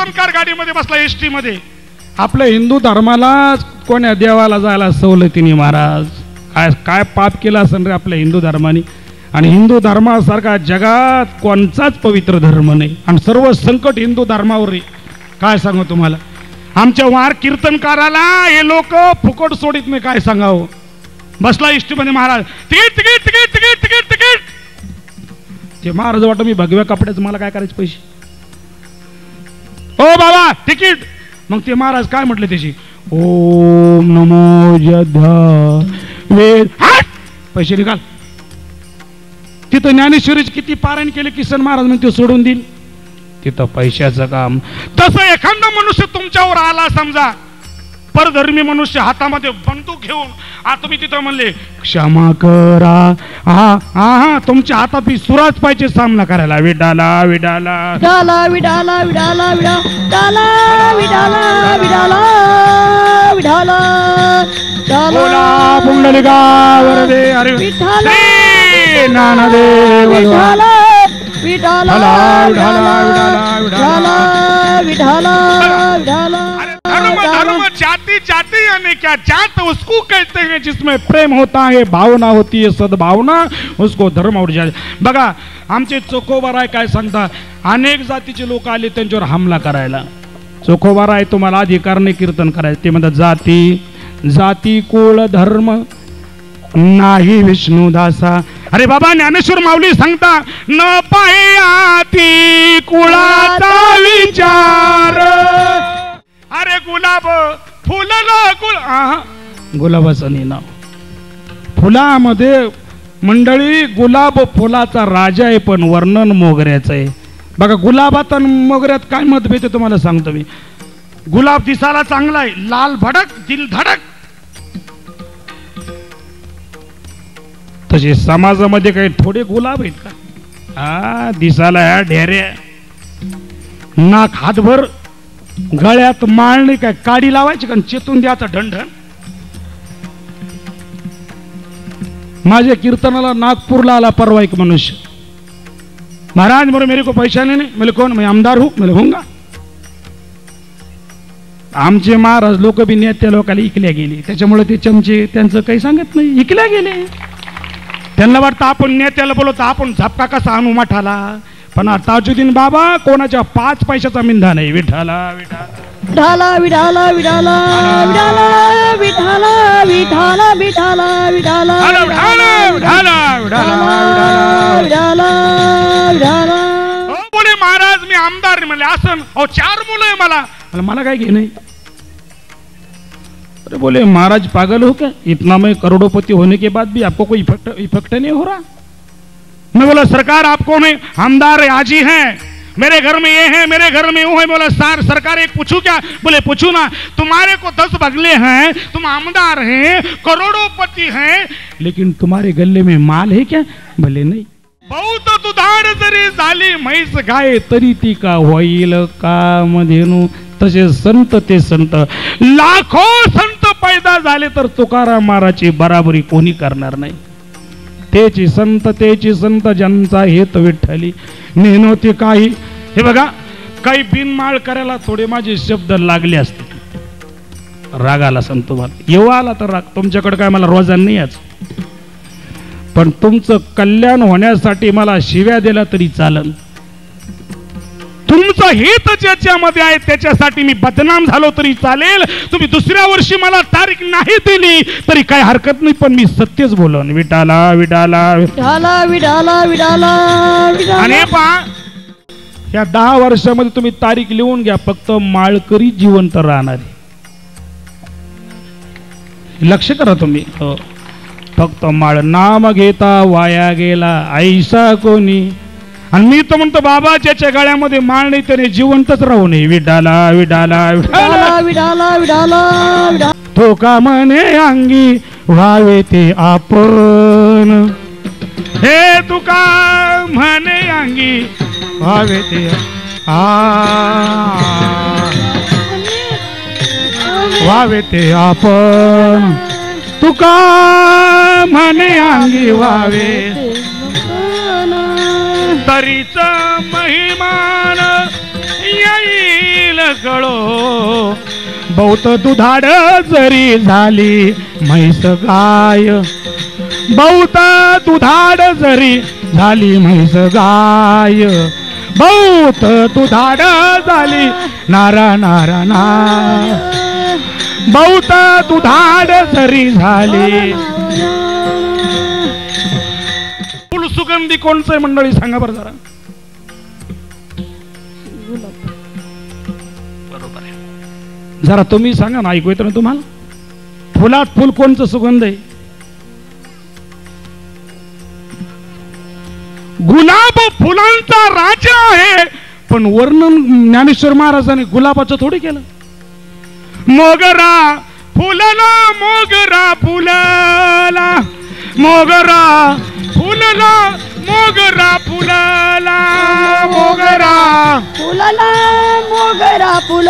कीर्तनकार गाडीमध्ये बसला एसटी मध्ये. आपल्या हिंदू धर्माला कोण्या देवाला जायला सवलतीने महाराज? काय काय पाप केला असेल रे आपल्या हिंदू धर्माने? आणि हिंदू धर्मासारखा जगात कोणताच पवित्र धर्म नाही आणि सर्व संकट हिंदू धर्मावर आहे. काय सांगू तुम्हाला, आमच्या वार कीर्तनकाराला हे लोक फुकट सोडित नाही. काय सांगावं, बसला एसटी मध्ये Maharaj, ticket ticket ticket ticket ticket ticket. ते महाराज वाटतं मी भगव्या कपड्याचं, मला काय करायचे पैसे? ओ बाबा तिकीट. मग ते महाराज काय म्हटले त्याची, ओम नमो जधा वेद, पैसे निकाल. तिथं ज्ञानेश्वरीचे किती पारायण केले किसन महाराज म्हणते ते सोडून देईल. तिथं पैशाचं काम. तसं एखादा मनुष्य तुमच्यावर आला समजा, परधर्मी मनुष्य हातामध्ये बंदूक घेऊन, तुम्ही तिथं म्हणले क्षमा करा, हा हा तुमच्या हातात मी सुराज पाहिजे सामना करायला. विडाला विडाला विडाला विडाला विडाला विडाला विडाला विडाला विडाला बोला पुंडलिका वरदे हरी श्री ज्ञानदेव विडाला विडाला विडाला विडाला विडाला विडाला. धर्म धर्म जाति जाति यानी क्या? जात उसको कहते हैं जिसमें प्रेम होता है, भावना होती है, सद्भावना, उसको धर्म और जाति. बघा आमचे चोखोबाराय काय सांगता, अनेक जातीचे लोक आले त्यांच्यावर हमला करायला. चोखोबाराय तुम्हाला अधिकार नाही कीर्तन करायचं. ते म्हणतात जाती जाती कुळ धर्म नाही विष्णुदासा. अरे बाबा ज्ञानेश्वर माऊली सांगता, न पायाती कुळाचा विचार. अरे गुलाब फुलला गुलाबाचं नाही नाव. फुलामध्ये मंडळी गुलाब फुलाचा राजा आहे, पण वर्णन मोगऱ्याचं आहे. बघा गुलाबात आणि मोगऱ्यात काय मतभेद आहे तुम्हाला सांगतो मी. गुलाब दिसायला चांगला आहे, लाल भडक दिल धडक. तसे समाजामध्ये काही थोडे गुलाब आहेत का? दिसायला ह्या ढेऱ्या, नाक हातभर, गळ्यात माळ नाही काय, काडी लावायची का चेतून द्यायचा ढंढण. माझ्या कीर्तनाला नागपूरला आला परवा एक मनुष्य, महाराज मेरे को पैसा नहीं. मेरे कौन, मैं आमदार हूं, मेरे होऊंगा. आमचे महाराज लोक बी नेत्या लोकांना इकल्या गेले, त्याच्यामुळे ते चमचे त्यांचं काही सांगत नाही, इकल्या गेले. त्यांना वाटतं आपण नेत्याला बोलवतो, आपण झपका कसा आणू मठाला. पण ताजुद्दीन बाबा कोणाच्या 5 पैशाचा मिंधा नाही. विठाला विठाला विठाला विठाला विठाला विठाला विठाला विठाला विठाला विठाला. बोले महाराज मी आमदार म्हणले असं, 4 मुलं आहे मला. मला काय घे नाही. अरे बोले महाराज पागल हो क्या, इतना मैं करोड़पति होने के बाद भी आपको कोई इफेक्ट नहीं हो रहा? मैं बोला सरकार आपको नहीं, आमदार आज ही हैं, मेरे घर में ये है, मेरे घर में वो है. बोला सर सरकार एक पूछू क्या? बोले पूछू ना. तुम्हारे को 10 बंगले हैं, तुम आमदार हैं, करोड़ोपति हैं, लेकिन तुम्हारे गले में माल है क्या? बोले नहीं. बहुत दुधार जरी झाली म्हैस गाय तरी ती का होईल कामधेनू. तसे संत ते संत, लाखो संत पैदा झाले तर तुकाराम महाराजची बराबरी कोणी करणार नाही. तेची संत ज्यांचा हेत विठ्ठली नेनो ते काही. हे बघा काही बिनमाळ करायला थोडे माझे शब्द लागले असते. राग आला संत मला, येऊ आला तर राग. तुमच्याकडे काय मला रोजान नाही आज, पण तुमचं कल्याण होण्यासाठी मला शिव्या दिला तरी चालेल. तुमचं हित ज्याच्यामध्ये आहे त्याच्यासाठी मी बदनाम झालो तरी चालेल. तुम्ही दुसऱ्या वर्षी मला तारीख नाही दिली तरी काही हरकत नाही, पण मी सत्यच बोलन. विठाला विठाला विठाला विठाला विठाला. आणि पहा या 10 वर्षामध्ये तुम्ही तारीख लिहून घ्या, फक्त माळकरी जिवंत राहणार. लक्ष करा तुम्ही. फक्त माळ नाम घेता वाया गेला ऐसा कोणी. आणि मी तर म्हणतो बाबा ज्याच्या गळ्यामध्ये माळ नाही त्याने जिवंतच राहू नये. विडाला विडाला विडाला विडाला विडाला. तो का म्हणे अंगी व्हावे ते आपण, हे तुका म्हणे अंगी व्हावे ते व्हावे ते आपण. तुका म्हणे अंगी व्हावे तरीच महिमान येईल कळो बहुत दुधाड जरी झाली म्हैस गाय, बहुत दुधाड जरी झाली म्हैस गाय, बहुत दुधाड झाली नारा नारा ना, बहुत दुधाड जरी झाली. फुल सुगंधी कोणचं आहे मंडळी सांगा बरं जरा. बरोबर आहे, जरा तुम्ही सांगा ना, ऐकू येतं ना तुम्हाला. फुलात फुल कोणचं सुगंध आहे? गुलाब फुलांचा राजा आहे, पण वर्णन ज्ञानेश्वर महाराजांनी गुलाबाचं थोडी केलं. मोगरा फुलला, मोगरा फुलला, मोगरा फुलला, मोगरा फुलला, मोगरा फुलला, मोगरा फुल.